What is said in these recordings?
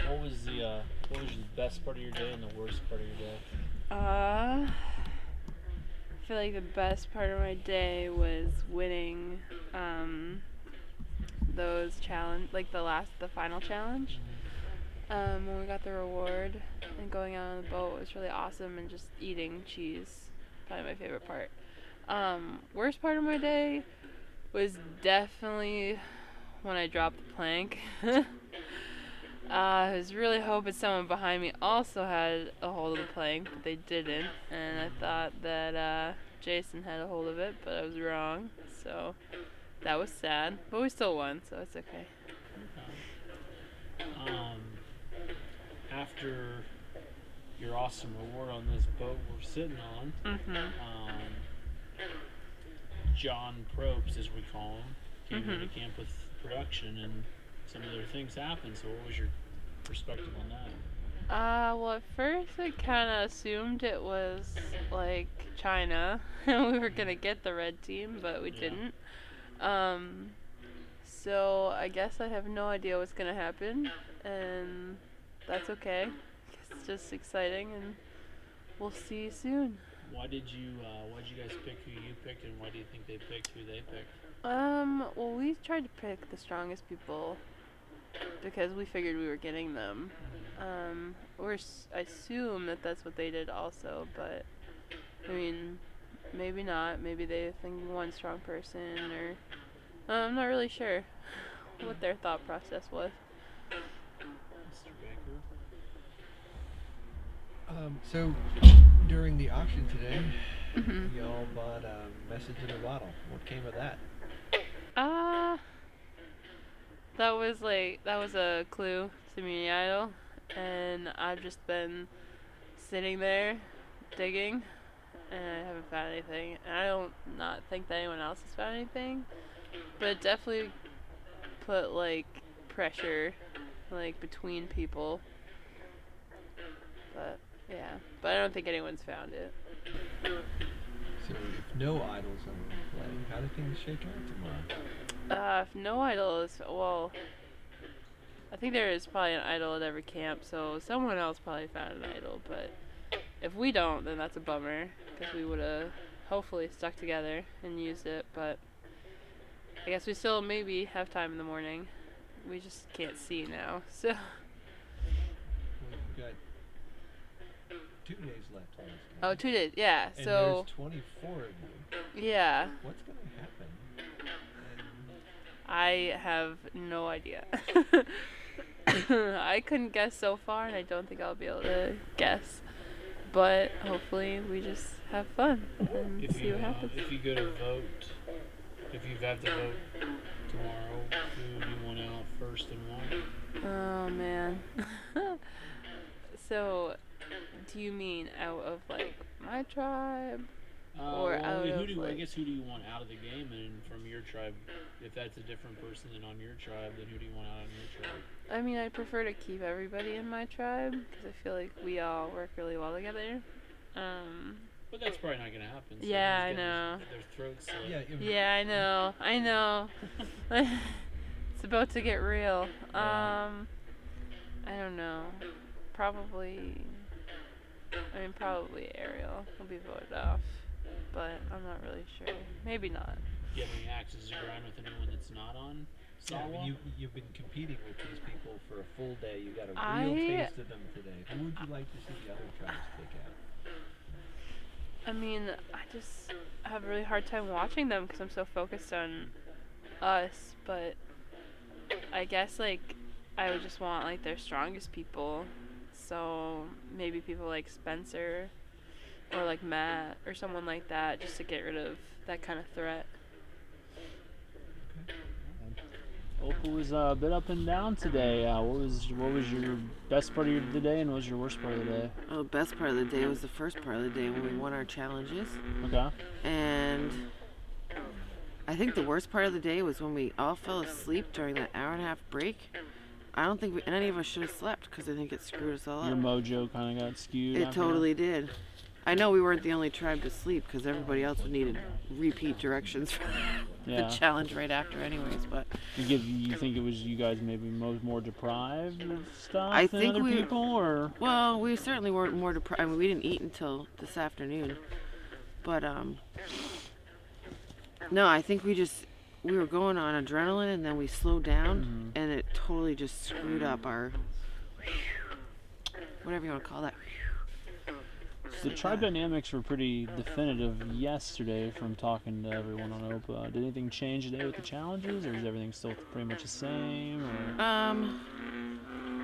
What was the best part of your day and the worst part of your day? I feel like the best part of my day was winning those challenge, like the final challenge. When we got the reward and going out on the boat was really awesome, and just eating cheese, probably my favorite part. Worst part of my day was definitely when I dropped the plank. I was really hoping someone behind me also had a hold of the plank, but they didn't. And I thought that Jason had a hold of it, but I was wrong. So that was sad. But we still won, so it's okay. After your awesome reward on this boat we're sitting on, John Probst, as we call him, came into camp with production, and some other things happened. So, what was your perspective on that? Well, at first I kind of assumed it was like China, and we were gonna get the red team, but we didn't. So I guess I have no idea what's gonna happen, and that's okay. It's just exciting, and we'll see soon. Why did you guys pick who you picked, and why do you think they picked who they picked? Well, we tried to pick the strongest people because we figured we were getting them. I assume that that's what they did also, but I mean, maybe not. Maybe they think one strong person, or I'm not really sure what their thought process was. Mr. Baker? So during the auction today, y'all bought a message in a bottle. What came of that? That was a clue to Community Idol, and I've just been sitting there digging, and I haven't found anything. And I don't not think that anyone else has found anything, but it definitely put like pressure like between people. But yeah, but I don't think anyone's found it. So if no idols are playing, how do things shake out tomorrow? If no idol is, well, I think there is probably an idol at every camp, so someone else probably found an idol. But if we don't, then that's a bummer, because we would have hopefully stuck together and used it. But I guess we still maybe have time in the morning. We just can't see now, so. Well, you've got 2 days left on this game. Oh, 2 days, yeah. And so there's 24 of you. yeah. What's going to happen? I have no idea. I couldn't guess so far, and I don't think I'll be able to guess. But hopefully, we just have fun and see what happens. If you go to vote, if you have to vote tomorrow, who do you want out first and why? Oh man. So, do you mean out of like my tribe? Or out of, I guess who do you want out of the game, and from your tribe, if that's a different person than on your tribe, then who do you want out on your tribe? I mean, I prefer to keep everybody in my tribe because I feel like we all work really well together. But that's probably not gonna happen. So Yeah, I know. Their throats slit. Yeah, I know. It's about to get real. I don't know. Probably Ariel will be voted off, but I'm not really sure. Maybe not. Do you have any axes to grind with anyone that's not on Sawa? You've been competing with these people for a full day. You got a real taste of them today. Who would you like to see the other tribes pick out? I mean, I just have a really hard time watching them because I'm so focused on us, but I guess like I would just want like their strongest people. So maybe people like Spencer or like Matt or someone like that, just to get rid of that kind of threat. Opal was a bit up and down today. What was your best part of the day, and what was your worst part of the day? Well, the best part of the day was the first part of the day when we won our challenges. Okay. And I think the worst part of the day was when we all fell asleep during that hour-and-a-half break. I don't think any of us should have slept because I think it screwed us all up. Your mojo kind of got skewed. It totally did. I know we weren't the only tribe to sleep because everybody else needed repeat directions for Yeah. the challenge right after, anyways. But You think it was you guys maybe more deprived of stuff I than think other people, or? well, we certainly weren't more deprived. I mean, we didn't eat until this afternoon. But no, I think we were going on adrenaline and then we slowed down and it totally just screwed up our whatever you want to call that. The tribe dynamics were pretty definitive yesterday from talking to everyone on OPA. Did anything change today with the challenges, or is everything still pretty much the same? Or?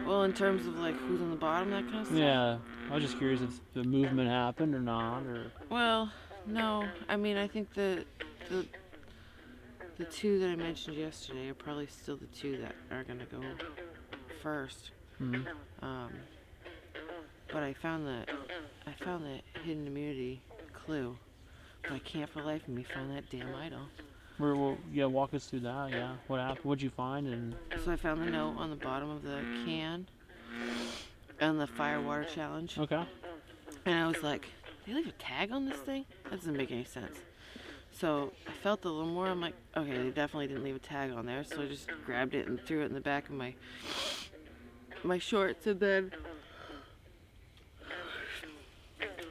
Well, in terms of like who's on the bottom, that kind of stuff. Yeah, I was just curious if the movement happened or not, or. Well, no. I mean, I think the two that I mentioned yesterday are probably still the two that are gonna go first. Mhm. But I found the hidden immunity clue, but I can't for the life of me find that damn idol. Yeah, walk us through that. Yeah, what happened? What'd you find? And So I found the note on the bottom of the can on the fire water challenge, okay. and I was like, they leave a tag on this thing? That doesn't make any sense. So I felt a little more. I'm like, okay, they definitely didn't leave a tag on there. So I just grabbed it and threw it in the back of my shorts,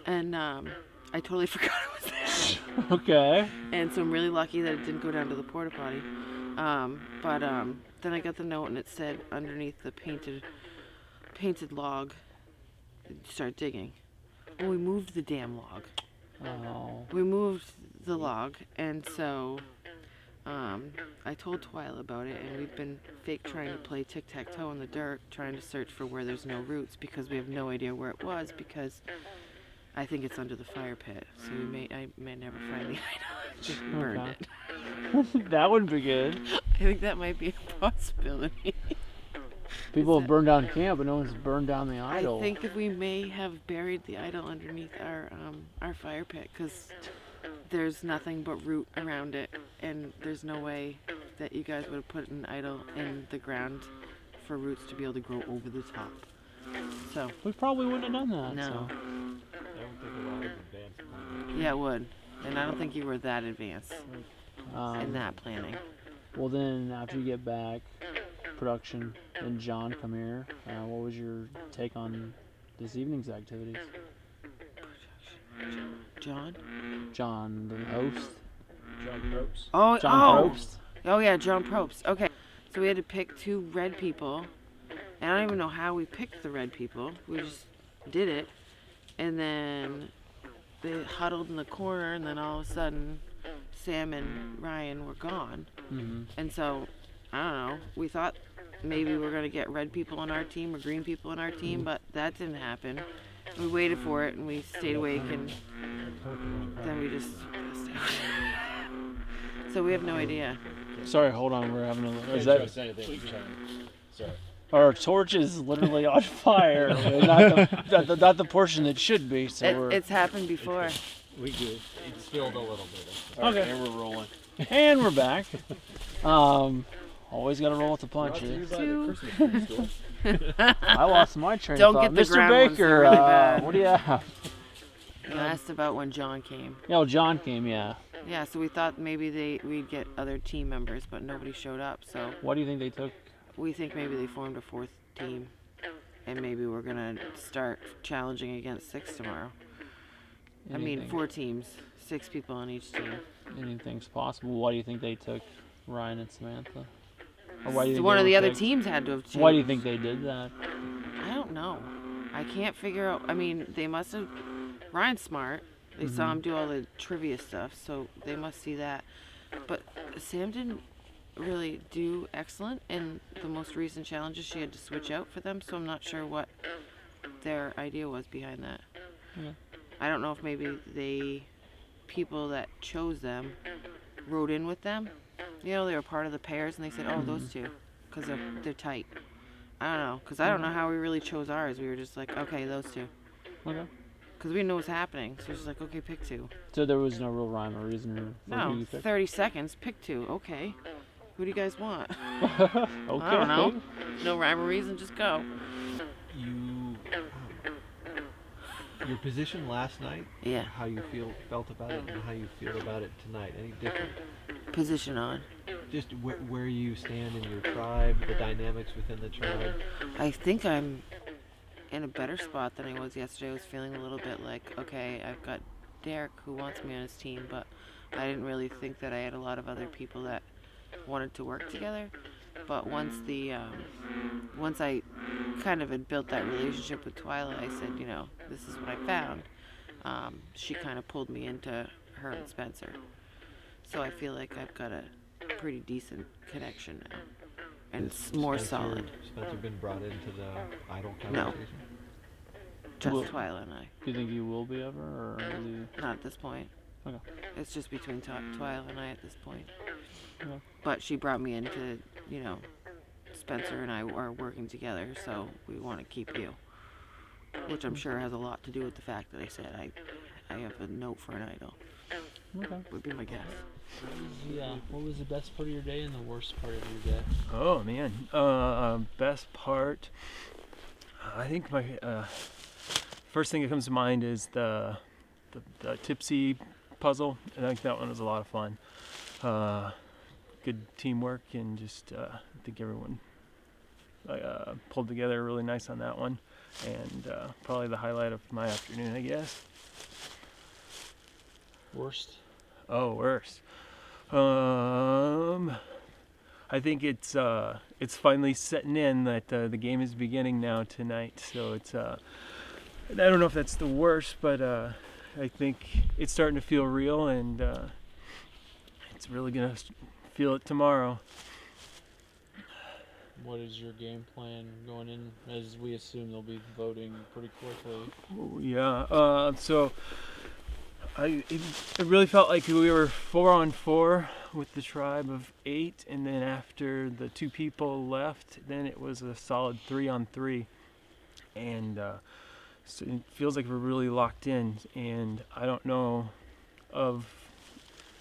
and I totally forgot it was there. Okay. And so I'm really lucky that it didn't go down to the porta potty. But then I got the note and it said underneath the painted log, start digging. Well, we moved the damn log. Oh. We moved the log, and so I told Twyla about it, and we've been fake trying to play tic-tac-toe in the dirt, trying to search for where there's no roots because we have no idea where it was, because I think it's under the fire pit. So I may never find the item. Just burned it. That would be good. I think that might be a possibility. People have burned down camp, but no one's burned down the idol. I think that we may have buried the idol underneath our fire pit, because there's nothing but root around it, and there's no way that you guys would have put an idol in the ground for roots to be able to grow over the top. So We probably wouldn't have done that. no, I don't think a lot of advanced planning. yeah, it would, and I don't think you were that advanced So, in that planning. Well, then after you get back, production and John come here. What was your take on this evening's activities? John? John, the host. John Probst. Oh, John Probst. Oh yeah, John Probst. Okay, so we had to pick 2 red people, and I don't even know how we picked the red people. We just did it, and then they huddled in the corner, and then all of a sudden, Sam and Ryan were gone. Mm-hmm. And so, I don't know, we thought maybe we were going to get red people on our team or green people on our team, but that didn't happen. We waited for it, and we stayed awake, and then we just stayed awake. So we have no idea. Sorry, hold on. We're having a. Is Sorry. that our torch is literally on fire? not the portion that should be. So It's happened before. We good. It spilled a little bit. Okay. And we're rolling. And we're back. Always got to roll with the punches. I lost my train Don't of thought. get the Mr. ground ones, Baker, they're really bad. what do you have? You asked about when John came. Yeah, well, John came, yeah. Yeah, so we thought maybe we'd get other team members, but nobody showed up. So What do you think they took? we think maybe they formed a 4th team, and maybe we're gonna start challenging against 6 tomorrow. I mean, Anything- 4 teams, 6 people on each team. Anything's possible. Why do you think they took Ryan and Samantha? Or why do you think One they of were the other picked? teams had to have changed. Why do you think they did that? I don't know. I can't figure out. I mean, they must have. Ryan's smart. They saw him do all the trivia stuff, so they must see that. But Sam didn't really do excellent in the most recent challenges. She had to switch out for them, so I'm not sure what their idea was behind that. Okay. I don't know if maybe people that chose them rode in with them. You know, they were part of the pairs, and they said, "Oh, those two," because they're tight. I don't know, because I don't know how we really chose ours. We were just like, okay, those 2. Okay. Because we didn't know what was happening. So it's like, okay, pick 2. So there was no real rhyme or reason for who No, you picked? 30 seconds, pick 2. Okay. Who do you guys want? Okay. I don't know. No rhyme or reason, just go. You Your position last night, Yeah. how you felt about it, and how you feel about it tonight, any different? Position on. Just where you stand in your tribe, the dynamics within the tribe. I think I'm in a better spot than I was yesterday. I was feeling a little bit like, okay, I've got Derek who wants me on his team, but I didn't really think that I had a lot of other people that wanted to work together. But once I kind of had built that relationship with Twyla, I said, this is what I found. She kind of pulled me into her and Spencer. So I feel like I've got a pretty decent connection now. And it's more solid. Spencer been brought into the idol No. conversation? Just Well, Twyla and I. Do you think you will be ever, or is he... Not at this point. Okay. It's just between Twyla and I at this point. Okay. But she brought me into, Spencer and I are working together, so we want to keep you. Which I'm sure has a lot to do with the fact that I said I have a note for an idol. Okay. Would be my guess. Yeah. What was the best part of your day and the worst part of your day? Oh man, best part. I think my first thing that comes to mind is the tipsy puzzle. I think that one was a lot of fun. Good teamwork and just I think everyone pulled together really nice on that one, and probably the highlight of my afternoon, I guess. Worst? Oh, worst. I think it's finally setting in that the game is beginning now tonight. So it's I don't know if that's the worst, but I think it's starting to feel real, and it's really gonna feel it tomorrow. What is your game plan going in, as we assume they'll be voting pretty quickly? Yeah. So it really felt like we were 4-on-4 with the tribe of 8, and then after the 2 people left, then it was a solid 3-on-3, and so it feels like we're really locked in. And I don't know of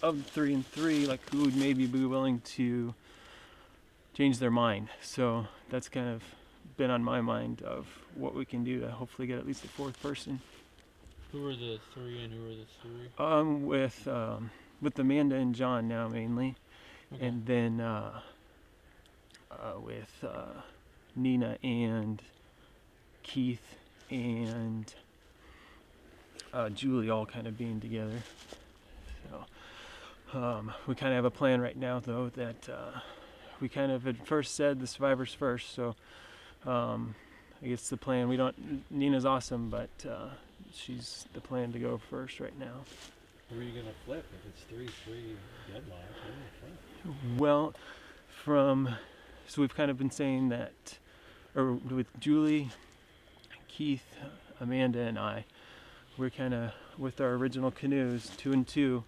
3-and-3, like who would maybe be willing to change their mind. So that's kind of been on my mind of what we can do to hopefully get at least a 4th person. Who are the 3 and who are the 3? With Amanda and John now mainly, Okay. and then with Nina and Keith and Julie all kind of being together. So we kind of have a plan right now, though, that we kind of had first said the survivors first. So I guess the plan. Nina's awesome, but she's the plan to go first right now. Who are you going to flip? If it's 3-3 deadlock, who are you going to flip? Well, so we've kind of been saying that, or with Julie, Keith, Amanda, and I, we're kind of, with our original canoes, 2 and 2,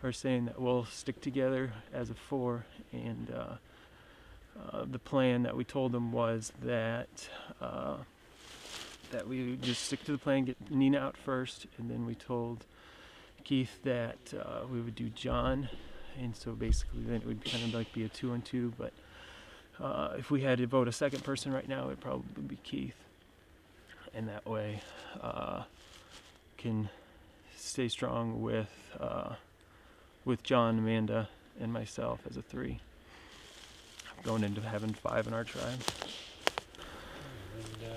are saying that we'll stick together as a 4, and the plan that we told them was that we would just stick to the plan, get Nina out first, and then we told Keith that we would do John, and so basically then it would kind of like be a 2-on-2, but if we had to vote a second person right now, it would probably be Keith, and that way can stay strong with John, Amanda, and myself as a 3, going into having 5 in our tribe. And you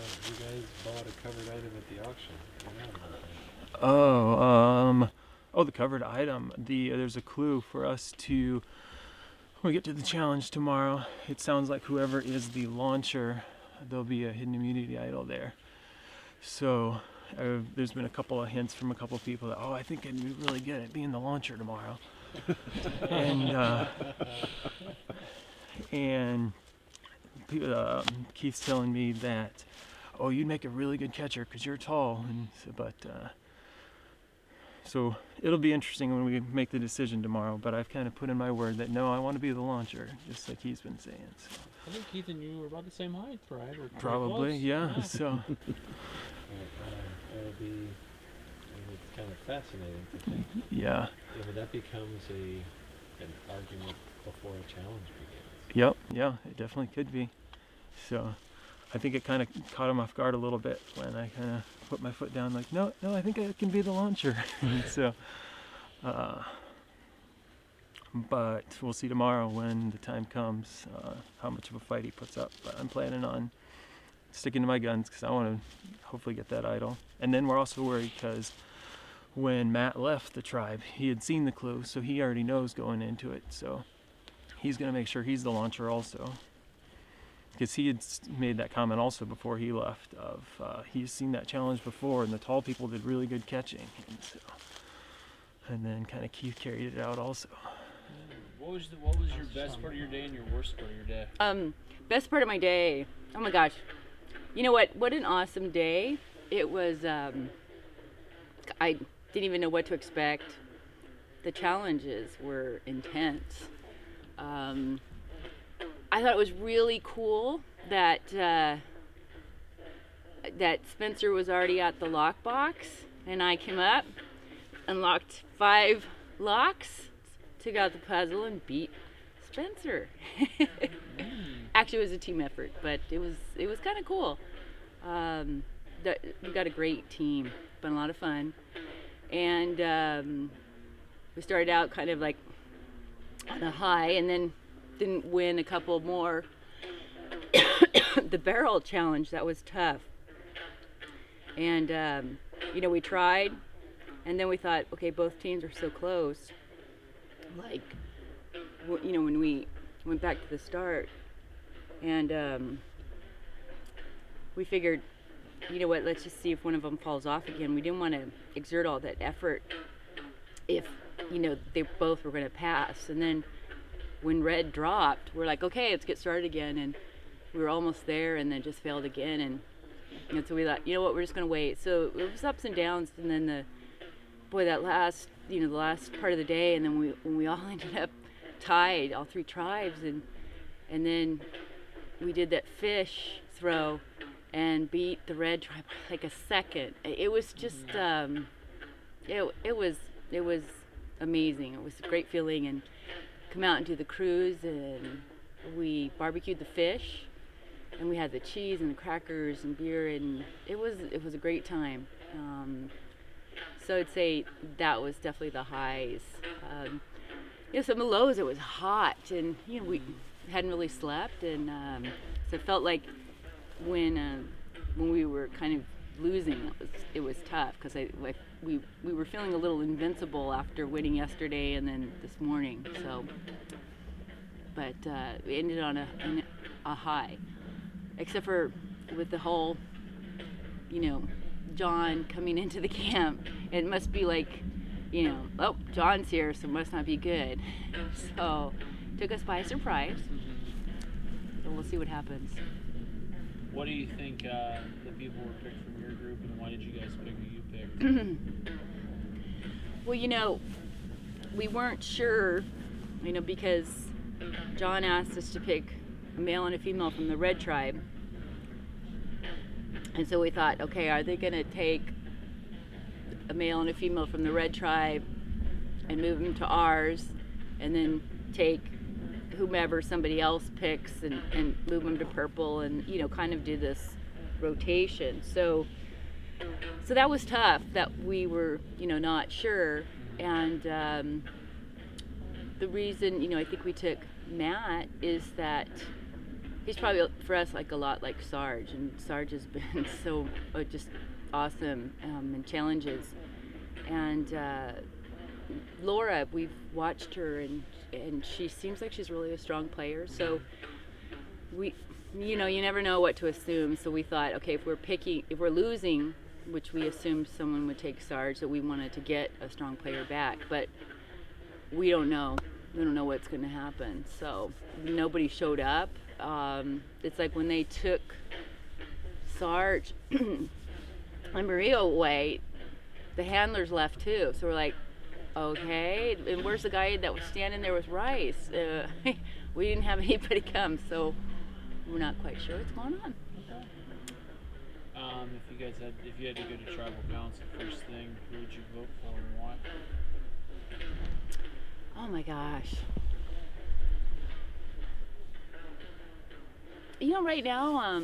guys bought a covered item at the auction. The covered item. There's a clue for us to, when we get to the challenge tomorrow. It sounds like whoever is the launcher, there'll be a hidden immunity idol there. So there's been a couple of hints from a couple of people that, I think I'd be really good at being the launcher tomorrow. and Keith's telling me that, you'd make a really good catcher because you're tall, so it'll be interesting when we make the decision tomorrow. But I've kind of put in my word that no, I want to be the launcher, just like he's been saying. So. I think Keith and you were about the same height, right? Or probably, yeah. So. It'll be. It's kind of fascinating to think. Yeah. But that becomes an argument before a challenge begins. Yep. Yeah, it definitely could be. So, I think it kind of caught him off guard a little bit when I kind of put my foot down, like, no, I think I can be the launcher. So, but we'll see tomorrow when the time comes how much of a fight he puts up. But I'm planning on sticking to my guns because I want to hopefully get that idol. And then we're also worried because when Matt left the tribe, he had seen the clue, so he already knows going into it. So he's going to make sure he's the launcher also. Because he had made that comment also before he left of he's seen that challenge before and the tall people did really good catching. And then kind of Keith carried it out also. What was your best part of your day and your worst part of your day? Best part of my day. Oh my gosh. You know what an awesome day. It was I didn't even know what to expect. The challenges were intense. I thought it was really cool that that Spencer was already at the lockbox, and I came up, unlocked 5 locks, took out the puzzle, and beat Spencer. Actually, it was a team effort, but it was kind of cool. We got a great team, been a lot of fun, and we started out kind of like on a high, and then didn't win a couple more. The barrel challenge, that was tough. And we tried, and then we thought, okay, both teams are so close. Like, when we went back to the start, and we figured, you know what, let's just see if one of them falls off again. We didn't want to exert all that effort if, they both were going to pass. And then when red dropped, we're like, okay, let's get started again. And we were almost there, and then just failed again. And so we thought, you know what, we're just going to wait. So it was ups and downs. And then that last, the last part of the day, and then when we all ended up tied, all 3 tribes, and then we did that fish throw and beat the red tribe by like a second. It was just, it was amazing. It was a great feeling, and come out and do the cruise, and we barbecued the fish, and we had the cheese and the crackers and beer, and it was a great time. So I'd say that was definitely the highs. Some of the lows, it was hot, and we hadn't really slept, and so it felt like when we were kind of losing, it was tough because we were feeling a little invincible after winning yesterday and then this morning. So, but we ended on a high, except for with the whole, John coming into the camp. It must be like, oh, John's here, so it must not be good. So, took us by surprise. So we'll see what happens. What do you think the people were picked from your group, and why did you guys pick who you picked? Well, we weren't sure, because John asked us to pick a male and a female from the red tribe. And so we thought, okay, are they going to take a male and a female from the red tribe and move them to ours, and then take whomever somebody else picks and move them to purple, and kind of do this rotation. So that was tough, that we were not sure. And the reason I think we took Matt is that he's probably for us like a lot like Sarge, and Sarge has been so just awesome in challenges. And Laura, we've watched her, and she seems like she's really a strong player. So we, you never know what to assume. So we thought, okay, if we're losing, which we assumed someone would take Sarge, that we wanted to get a strong player back, but we don't know. We don't know what's going to happen. So nobody showed up. It's like when they took Sarge and Maria away, the handlers left too. So we're like, okay, and where's the guy that was standing there with Rice? We didn't have anybody come, so we're not quite sure what's going on. If you had to go to tribal council first thing, who would you vote for and why? Oh my gosh. right now,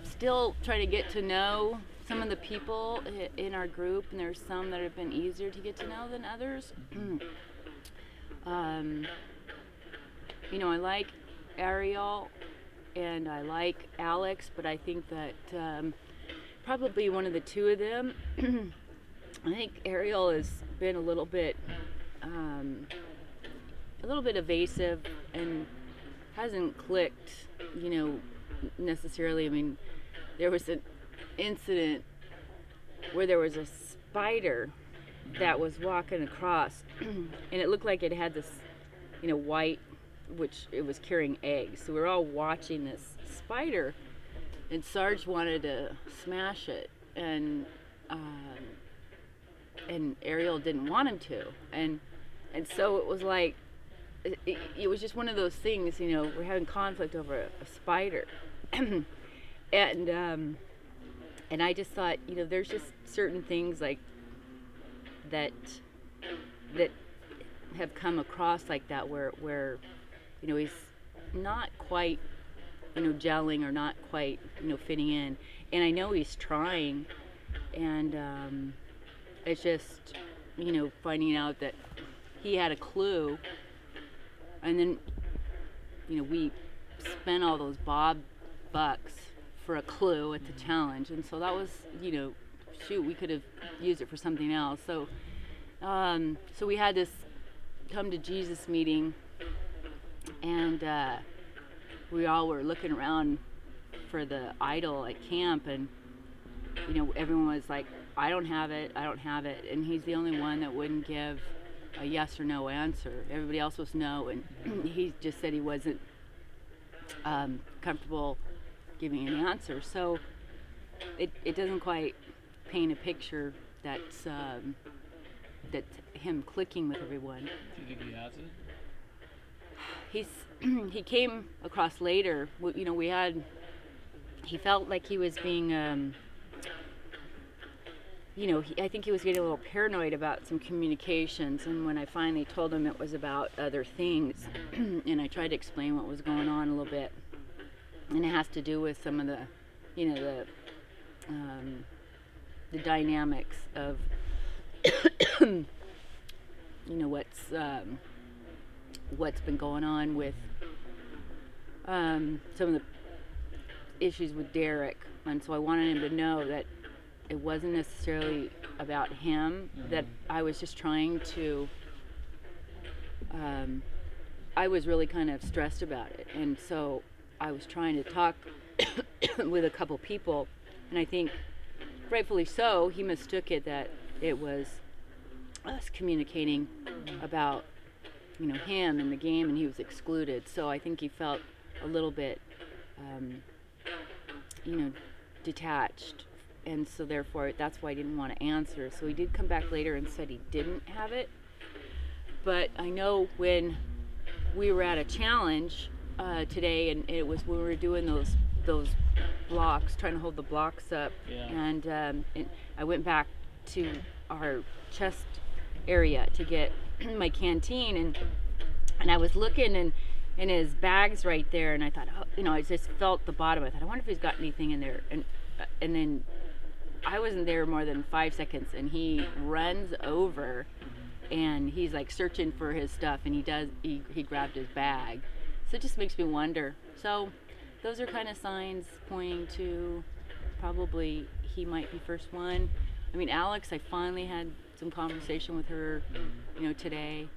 still trying to get to know some of the people in our group, and there's some that have been easier to get to know than others. I like Ariel and I like Alex, but I think that probably one of the two of them, I think Ariel has been a little bit evasive and hasn't clicked, necessarily. I mean, there was an incident where there was a spider that was walking across, and it looked like it had this, white, which it was carrying eggs. So we were all watching this spider, and Sarge wanted to smash it, and Ariel didn't want him to, and so it was like, it was just one of those things, we're having conflict over a spider, and I just thought, there's just certain things like that have come across like that where he's not quite gelling or not quite fitting in, and I know he's trying, and it's just finding out that he had a clue, and then we spent all those Bob bucks for a clue at the challenge, and so that was we could have used it for something else. So we had this come to Jesus meeting, and we all were looking around for the idol at camp, and everyone was like, I don't have it, and he's the only one that wouldn't give a yes or no answer. Everybody else was no, and he just said he wasn't comfortable giving an answer. So it doesn't quite paint a picture that's him clicking with everyone. Do you think he has it? He came across later. He felt like he was being I think he was getting a little paranoid about some communications, and when I finally told him it was about other things, and I tried to explain what was going on a little bit, and it has to do with some of the dynamics of what's been going on with some of the issues with Derek, and so I wanted him to know that it wasn't necessarily about him, that I was just trying to I was really kind of stressed about it, and so I was trying to talk with a couple people, and I think rightfully so, he mistook it that it was us communicating about him and the game, and he was excluded. So I think he felt a little bit detached, and so therefore that's why he didn't want to answer. So he did come back later and said he didn't have it, but I know when we were at a challenge today, and it was when we were doing those blocks, trying to hold the blocks up, and I went back to our chest area to get my canteen, and I was looking, and his bag's right there, and I thought, I just felt the bottom. I thought, I wonder if he's got anything in there, and then I wasn't there more than 5 seconds, and he runs over, and he's like searching for his stuff, and he grabbed his bag. So it just makes me wonder. So those are kind of signs pointing to probably he might be first one. I mean, Alex, I finally had some conversation with her, today.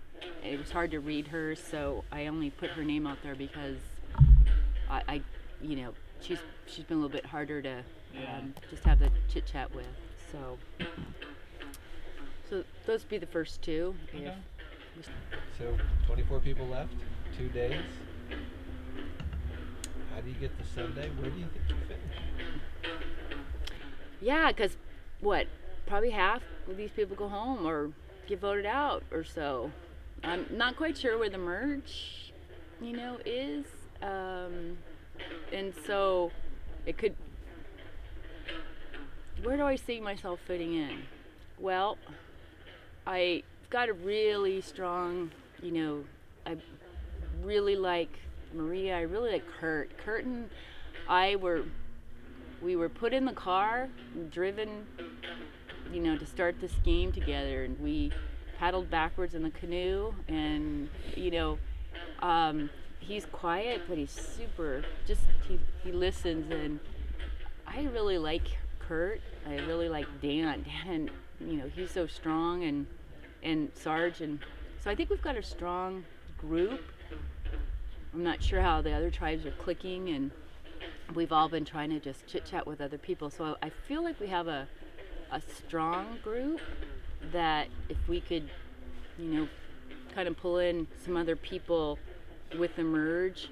It was hard to read her, so I only put her name out there because I she's been a little bit harder to just have the chit chat with. So those would be the first two. Okay. So 24 people left, 2 days. How do you get to Sunday? Where do you think you finish? Yeah, because probably half of these people go home or get voted out or so. I'm not quite sure where the merge, is. And so it could, where do I see myself fitting in? Well, I've got a really strong, I really like Maria. I really like Kurt. Kurt and we were put in the car, driven, to start this game together, and we paddled backwards in the canoe, and he's quiet, but he's super, he listens, and I really like Kurt. I really like Dan. Dan, he's so strong, and Sarge, and so I think we've got a strong group. I'm not sure how the other tribes are clicking, and we've all been trying to just chit-chat with other people. So I feel like we have a strong group that if we could, kind of pull in some other people with the merge.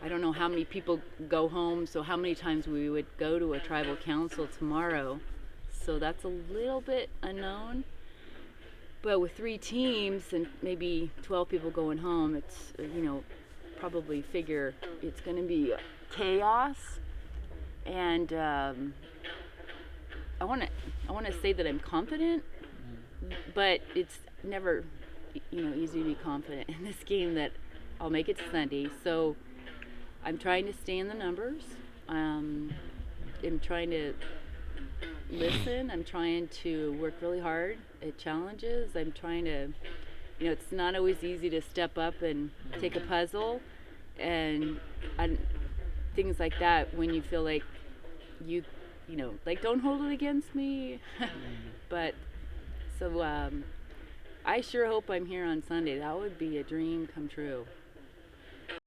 I don't know how many people go home, so how many times we would go to a tribal council tomorrow. So that's a little bit unknown. But with 3 teams and maybe 12 people going home, it's, probably figure it's going to be chaos. And I want to say that I'm confident, but it's never, easy to be confident in this game that I'll make it to Sunday. So I'm trying to stay in the numbers. I'm trying to listen. I'm trying to work really hard at challenges. I'm trying to, it's not always easy to step up and take a puzzle and things like that when you feel like like, don't hold it against me. But so I sure hope I'm here on Sunday. That would be a dream come true.